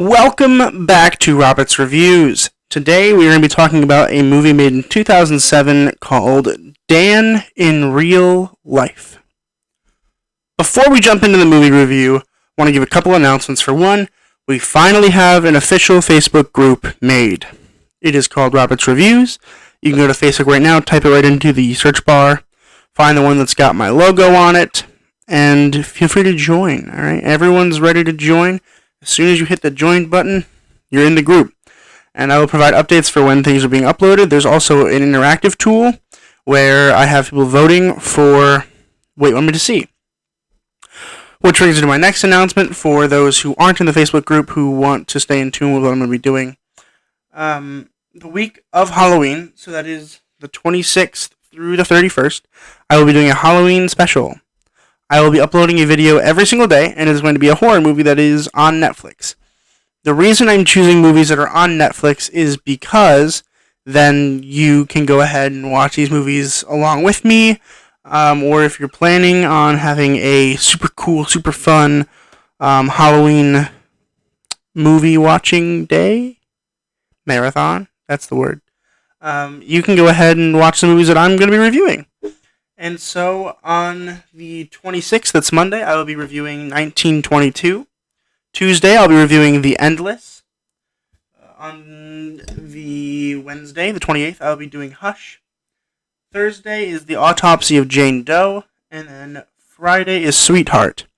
Welcome back to Robert's Reviews. Today we are going to be talking about a movie made in 2007 called Dan in Real Life. Before we jump into the movie review, I want to give a couple announcements. For one, we finally have an official Facebook group made. It is called Robert's Reviews. You can go to Facebook right now, type it right into the search bar, find the one that's got my logo on it, and feel free to join. All right, everyone's ready to join. As soon as you hit the join button, you're in the group. And I will provide updates for when things are being uploaded. There's also an interactive tool where I have people voting for what you want me to see. Which brings me to my next announcement for those who aren't in the Facebook group who want to stay in tune with what I'm going to be doing. The week of Halloween, so that is the 26th through the 31st, I will be doing a Halloween special. I will be uploading a video every single day, and it is going to be a horror movie that is on Netflix. The reason I'm choosing movies that are on Netflix is because then you can go ahead and watch these movies along with me, or if you're planning on having a super cool, super fun Halloween movie watching day, marathon, that's the word, you can go ahead and watch the movies that I'm going to be reviewing. And so on the 26th, that's Monday, I will be reviewing 1922. Tuesday, I'll be reviewing The Endless. On the Wednesday, the 28th, I'll be doing Hush. Thursday is The Autopsy of Jane Doe. And then Friday is Sweetheart.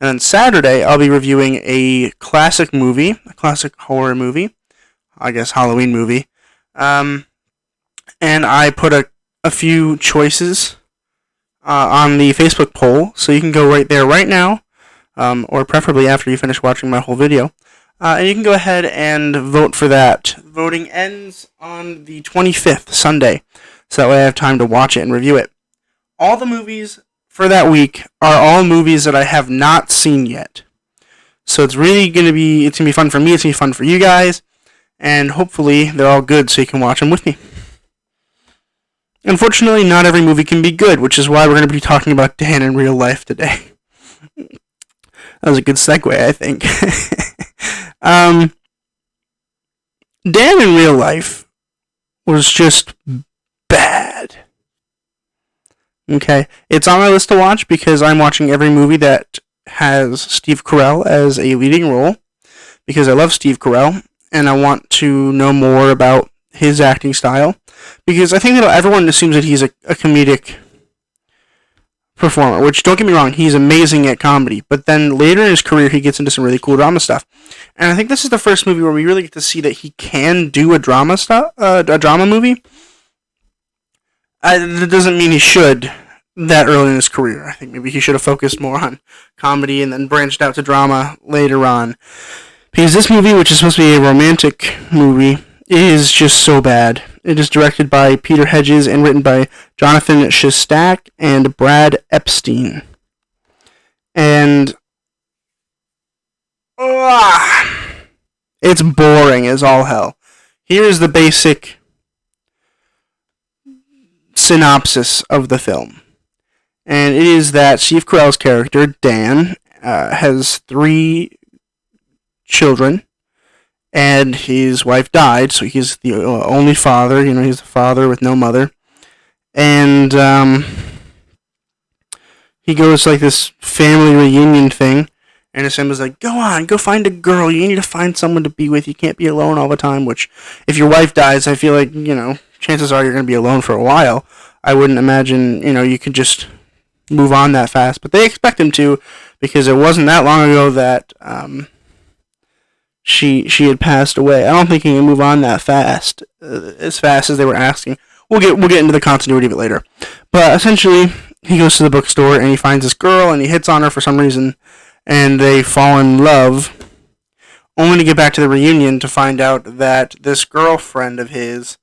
And then Saturday, I'll be reviewing a classic movie, a classic horror movie. I guess Halloween movie. And I put a few choices on the Facebook poll, so you can go right there right now, or preferably after you finish watching my whole video, and you can go ahead and vote for that. Voting ends on the 25th, Sunday, so that way I have time to watch it and review it. All the movies for that week are all movies that I have not seen yet, so it's really going to be fun for me, it's going to be fun for you guys, and hopefully they're all good so you can watch them with me. Unfortunately, not every movie can be good, which is why we're going to be talking about Dan in Real Life today. That was a good segue, I think. Dan in Real Life was just bad. Okay, it's on my list to watch because I'm watching every movie that has Steve Carell as a leading role, because I love Steve Carell, and I want to know more about his acting style, because I think that everyone assumes that he's a comedic performer, which, don't get me wrong, he's amazing at comedy, but then later in his career he gets into some really cool drama stuff, and I think this is the first movie where we really get to see that he can do a drama movie. That doesn't mean he should that early in his career. I think maybe he should have focused more on comedy and then branched out to drama later on, because this movie, which is supposed to be a romantic movie, is just so bad. It is directed by Peter Hedges and written by Jonathan Shostak and Brad Epstein. And it's boring as all hell. Here's the basic synopsis of the film. And it is that Steve Carell's character, Dan, has 3 children. And his wife died, so he's the only father. He's the father with no mother. And he goes to this family reunion thing, and his son was like, go on, go find a girl. You need to find someone to be with. You can't be alone all the time, which, if your wife dies, I feel like, chances are you're going to be alone for a while. I wouldn't imagine, you could just move on that fast. But they expect him to, because it wasn't that long ago that she had passed away. I don't think he can move on that fast, as fast as they were asking. We'll get into the continuity of it later. But essentially, he goes to the bookstore and he finds this girl and he hits on her for some reason, and they fall in love, only to get back to the reunion to find out that this girlfriend of his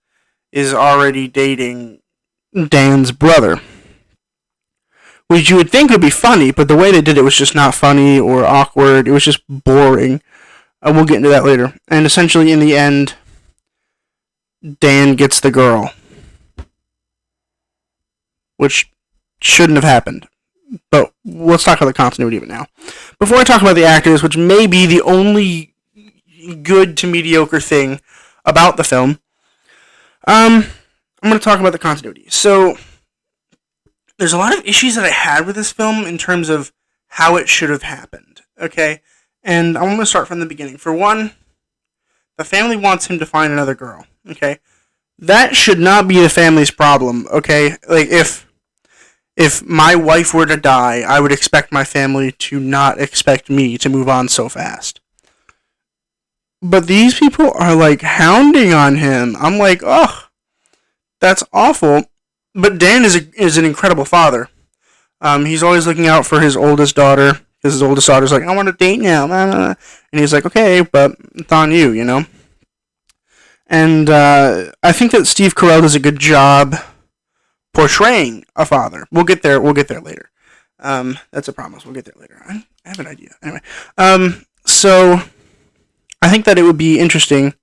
is already dating Dan's brother. Which you would think would be funny, but the way they did it was just not funny or awkward. It was just boring. We'll get into that later. And essentially, in the end, Dan gets the girl. Which shouldn't have happened. But let's talk about the continuity of it now. Before I talk about the actors, which may be the only good to mediocre thing about the film. I'm going to talk about the continuity. So, there's a lot of issues that I had with this film in terms of how it should have happened, okay? And I'm going to start from the beginning. For one, the family wants him to find another girl, okay? That should not be the family's problem, okay? Like, if my wife were to die, I would expect my family to not expect me to move on so fast. But these people are, like, hounding on him. I'm like, oh, that's awful. But Dan is an incredible father. He's always looking out for his oldest daughter, because his oldest daughter's like, I want to date now. And he's like, okay, but it's on you, you know? And I think that Steve Carell does a good job portraying a father. We'll get there later. That's a promise. We'll get there later. I have an idea. Anyway. So I think that it would be interesting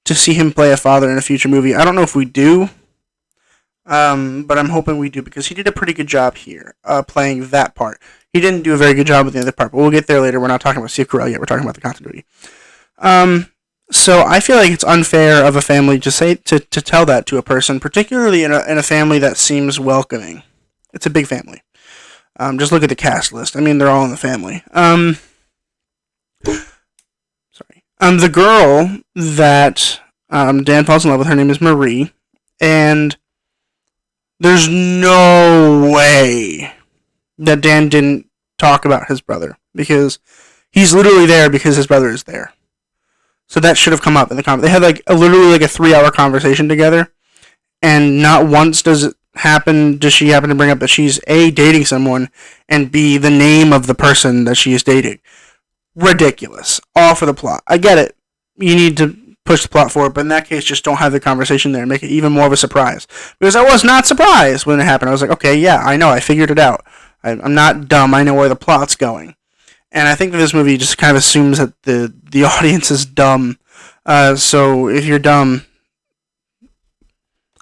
to see him play a father in a future movie. I don't know if we do. But I'm hoping we do, because he did a pretty good job here, playing that part. He didn't do a very good job with the other part, but we'll get there later. We're not talking about Steve Carell yet. We're talking about the continuity. So I feel like it's unfair of a family to say to tell that to a person, particularly in a family that seems welcoming. It's a big family. Just look at the cast list. I mean, they're all in the family. The girl that Dan falls in love with, her name is Marie, and there's no way that Dan didn't talk about his brother, because he's literally there because his brother is there. So that should have come up in the conversation. They had literally a 3-hour conversation together, and not once does she happen to bring up that she's A, dating someone, and B, the name of the person that she is dating. Ridiculous. All for the plot. I get it. You need to push the plot forward, but in that case, just don't have the conversation there and make it even more of a surprise. Because I was not surprised when it happened. I was like, okay, yeah, I know, I figured it out. I'm not dumb, I know where the plot's going. And I think that this movie just kind of assumes that the audience is dumb. So if you're dumb,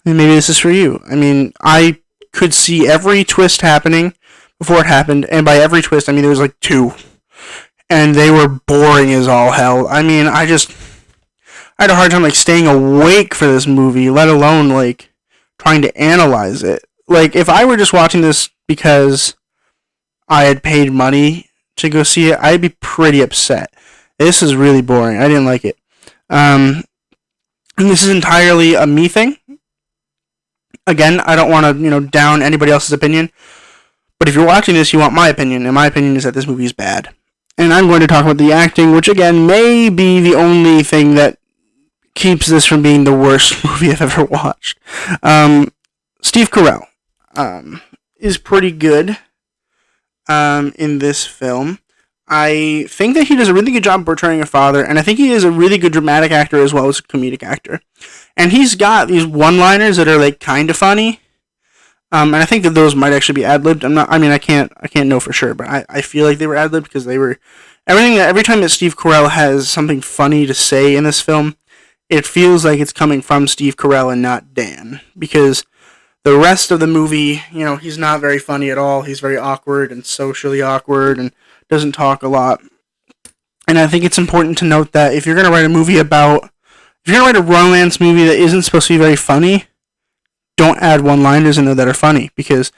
then maybe this is for you. I mean, I could see every twist happening before it happened, and by every twist, I mean there was 2. And they were boring as all hell. I mean, I had a hard time staying awake for this movie, let alone trying to analyze it. If I were just watching this because I had paid money to go see it, I'd be pretty upset. This is really boring. I didn't like it. And this is entirely a me thing. Again, I don't want to, down anybody else's opinion. But if you're watching this, you want my opinion, and my opinion is that this movie is bad. And I'm going to talk about the acting, which again may be the only thing that keeps this from being the worst movie I've ever watched. Steve Carell is pretty good in this film. I think that he does a really good job portraying a father, and I think he is a really good dramatic actor as well as a comedic actor. And he's got these one-liners that are kind of funny, and I think that those might actually be ad-libbed. I can't know for sure, but I feel like they were ad-libbed because they were every time that Steve Carell has something funny to say in this film, it feels like it's coming from Steve Carell and not Dan, because the rest of the movie, he's not very funny at all. He's very awkward and socially awkward and doesn't talk a lot. And I think it's important to note that if you're going to write a romance movie that isn't supposed to be very funny, don't add one-liners in there that are funny, because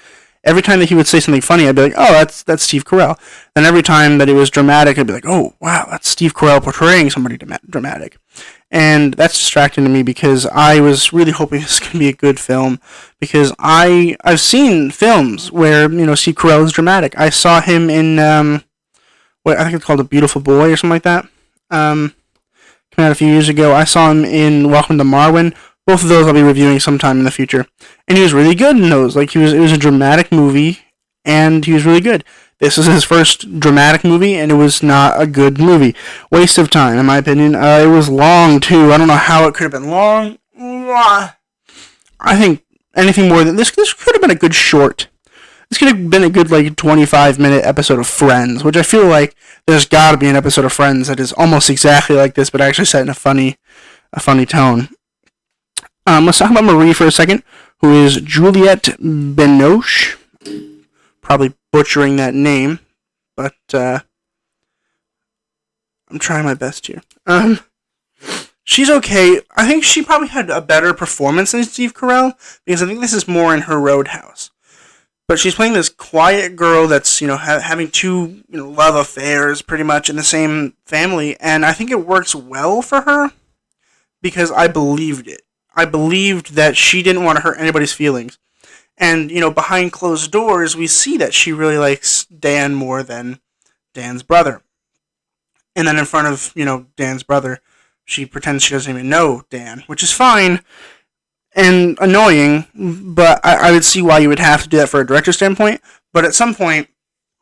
every time that he would say something funny, I'd be like, oh, that's Steve Carell. Then every time that it was dramatic, I'd be like, oh, wow, that's Steve Carell portraying somebody dramatic. And that's distracting to me, because I was really hoping this could be a good film, because I've seen films where, Steve Carell is dramatic. I saw him in, I think it's called A Beautiful Boy or something like that. Came out a few years ago. I saw him in Welcome to Marwen. Both of those I'll be reviewing sometime in the future. And he was really good in those. It was a dramatic movie, and he was really good. This is his first dramatic movie, and it was not a good movie. Waste of time, in my opinion. It was long, too. I don't know how it could have been long. I think anything more than this could have been a good short. This could have been a good 25-minute episode of Friends, which I feel like there's got to be an episode of Friends that is almost exactly like this, but actually set in a funny tone. Let's talk about Marie for a second, who is Juliette Binoche. Probably butchering that name, but I'm trying my best here. she's okay. I think she probably had a better performance than Steve Carell, because I think this is more in her Roadhouse. But she's playing this quiet girl that's, having two, love affairs pretty much in the same family, and I think it works well for her because I believed it. I believed that she didn't want to hurt anybody's feelings. And, behind closed doors, we see that she really likes Dan more than Dan's brother. And then in front of, Dan's brother, she pretends she doesn't even know Dan, which is fine and annoying, but I would see why you would have to do that for a director standpoint. But at some point,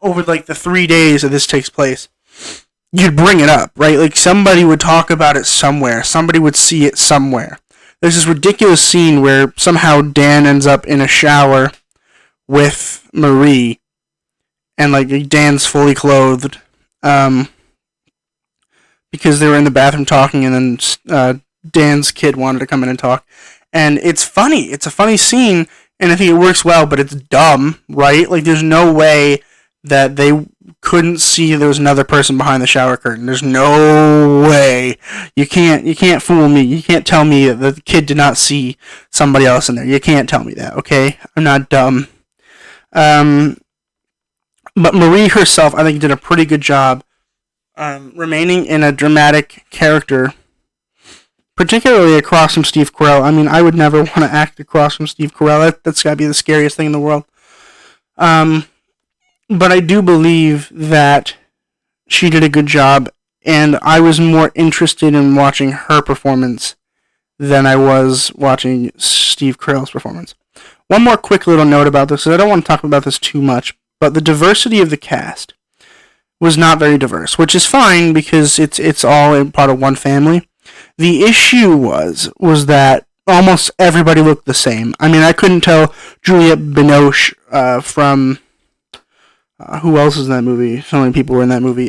over like the 3 days that this takes place, you'd bring it up, right? Like somebody would talk about it somewhere. Somebody would see it somewhere. There's this ridiculous scene where somehow Dan ends up in a shower with Marie, and like Dan's fully clothed, because they were in the bathroom talking, and then Dan's kid wanted to come in and talk. And it's funny. It's a funny scene, and I think it works well, but it's dumb, right? Like, there's no way that they couldn't see there was another person behind the shower curtain. There's no way. You can't fool me. You can't tell me that the kid did not see somebody else in there. You can't tell me that, okay? I'm not dumb. But Marie herself, I think, did a pretty good job remaining in a dramatic character, particularly across from Steve Carell. I mean, I would never want to act across from Steve Carell. That's got to be the scariest thing in the world. But I do believe that she did a good job, and I was more interested in watching her performance than I was watching Steve Carell's performance. One more quick little note about this, because I don't want to talk about this too much, but the diversity of the cast was not very diverse, which is fine because it's all part of one family. The issue was that almost everybody looked the same. I mean, I couldn't tell Juliette Binoche from who else is in that movie? So many people were in that movie.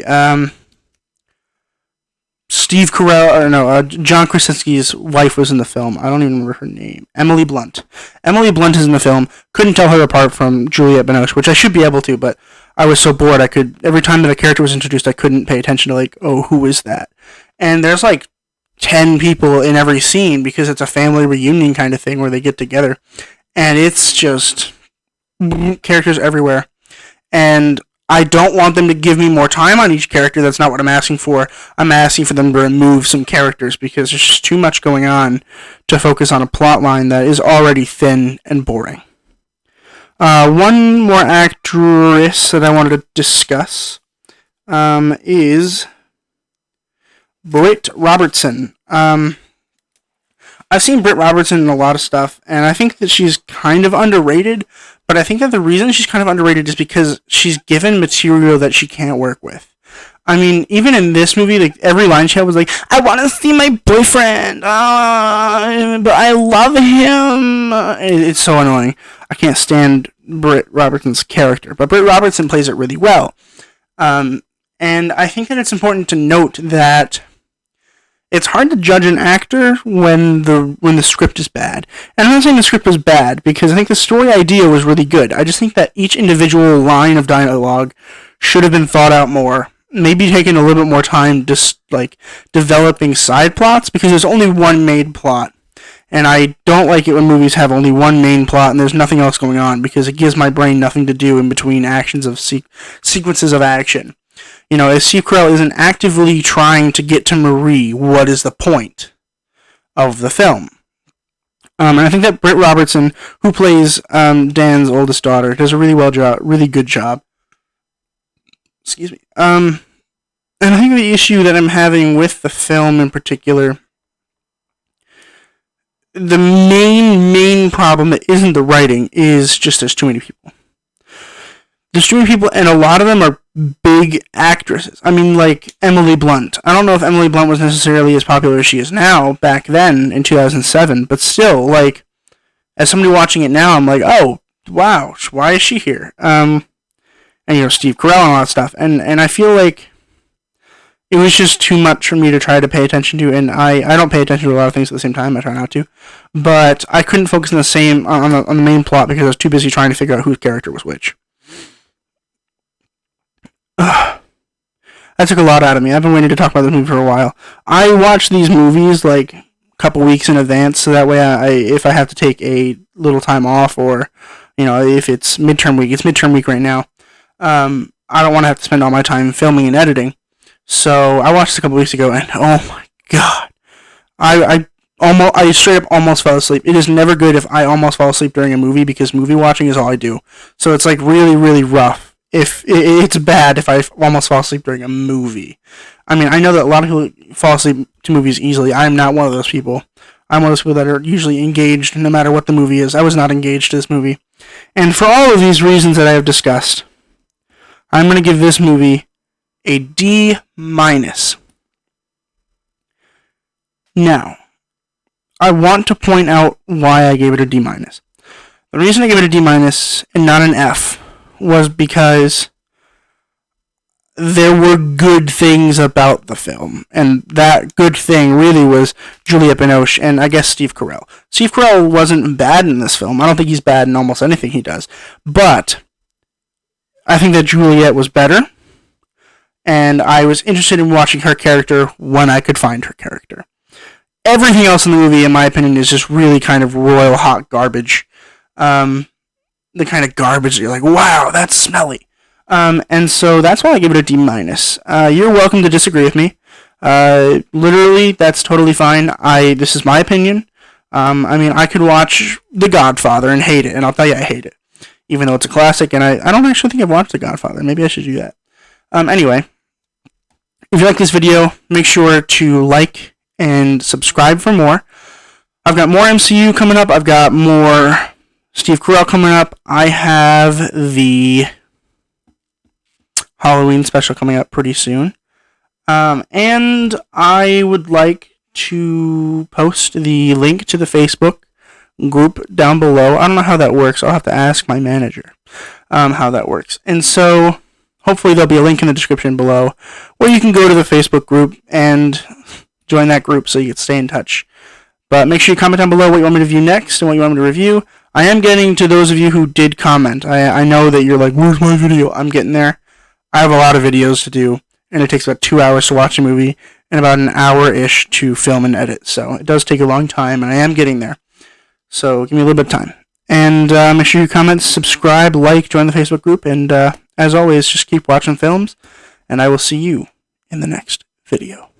Steve Carell, John Krasinski's wife was in the film. I don't even remember her name. Emily Blunt. Emily Blunt is in the film. Couldn't tell her apart from Juliette Binoche, which I should be able to, but I was so bored every time that a character was introduced, I couldn't pay attention to who is that? And there's 10 people in every scene because it's a family reunion kind of thing where they get together. And it's just characters everywhere. And I don't want them to give me more time on each character. That's not what I'm asking for. I'm asking for them to remove some characters because there's just too much going on to focus on a plot line that is already thin and boring. One more actress that I wanted to discuss is Britt Robertson. I've seen Britt Robertson in a lot of stuff, and I think that she's kind of underrated, but I think that the reason she's kind of underrated is because she's given material that she can't work with. I mean, even in this movie, every line she had was I want to see my boyfriend, but I love him. It's so annoying. I can't stand Britt Robertson's character, but Britt Robertson plays it really well. And I think that it's important to note that it's hard to judge an actor when the script is bad. And I'm not saying the script was bad, because I think the story idea was really good. I just think that each individual line of dialogue should have been thought out more. Maybe taking a little bit more time just developing side plots, because there's only one main plot. And I don't like it when movies have only one main plot and there's nothing else going on, because it gives my brain nothing to do in between actions of sequences of action. If Steve Carell isn't actively trying to get to Marie, what is the point of the film? And I think that Britt Robertson, who plays Dan's oldest daughter, does a really good job. Excuse me. And I think the issue that I'm having with the film in particular, the main problem that isn't the writing is just there's too many people. There's too many people, and a lot of them are big actresses. I mean, Emily Blunt. I don't know if Emily Blunt was necessarily as popular as she is now, back then, in 2007, but still, as somebody watching it now, I'm oh, wow, why is she here? And, Steve Carell and all that stuff, and I feel like it was just too much for me to try to pay attention to, and I don't pay attention to a lot of things at the same time, I try not to, but I couldn't focus on the main plot because I was too busy trying to figure out whose character was which. That took a lot out of me. I've been waiting to talk about this movie for a while. I watch these movies like a couple weeks in advance, so that way if I have to take a little time off, or if it's midterm week right now. I don't want to have to spend all my time filming and editing. So I watched it a couple weeks ago, and oh my god, I straight up almost fell asleep. It is never good if I almost fall asleep during a movie, because movie watching is all I do. So it's like really, really rough. If it's bad if I almost fall asleep during a movie. I mean, I know that a lot of people fall asleep to movies easily. I'm not one of those people. I'm one of those people that are usually engaged no matter what the movie is. I was not engaged to this movie. And for all of these reasons that I have discussed, I'm going to give this movie a D-. Now, I want to point out why I gave it a D-. The reason I gave it a D- and not an F was because there were good things about the film, and that good thing really was Juliette Binoche and I guess Steve Carell. Steve Carell wasn't bad in this film. I don't think he's bad in almost anything he does, but I think that Juliette was better, and I was interested in watching her character when I could find her character. Everything else in the movie, in my opinion, is just really kind of royal hot garbage. The kind of garbage that you're like, wow, that's smelly. And so that's why I give it a D-. You're welcome to disagree with me. Literally, that's totally fine. This is my opinion. I mean, I could watch The Godfather and hate it, and I'll tell you I hate it. Even though it's a classic, and I don't actually think I've watched The Godfather. Maybe I should do that. Anyway, if you like this video, make sure to like and subscribe for more. I've got more MCU coming up. I've got more Steve Carell coming up. I have the Halloween special coming up pretty soon. And I would like to post the link to the Facebook group down below. I don't know how that works. I'll have to ask my manager how that works. And so hopefully there'll be a link in the description below where you can go to the Facebook group and join that group so you can stay in touch. But make sure you comment down below what you want me to review next and what you want me to review. I am getting to those of you who did comment. I know that you're like, where's my video? I'm getting there. I have a lot of videos to do, and it takes about 2 hours to watch a movie and about an hour-ish to film and edit. So it does take a long time, and I am getting there. So give me a little bit of time. And make sure you comment, subscribe, like, join the Facebook group, and as always, just keep watching films, and I will see you in the next video.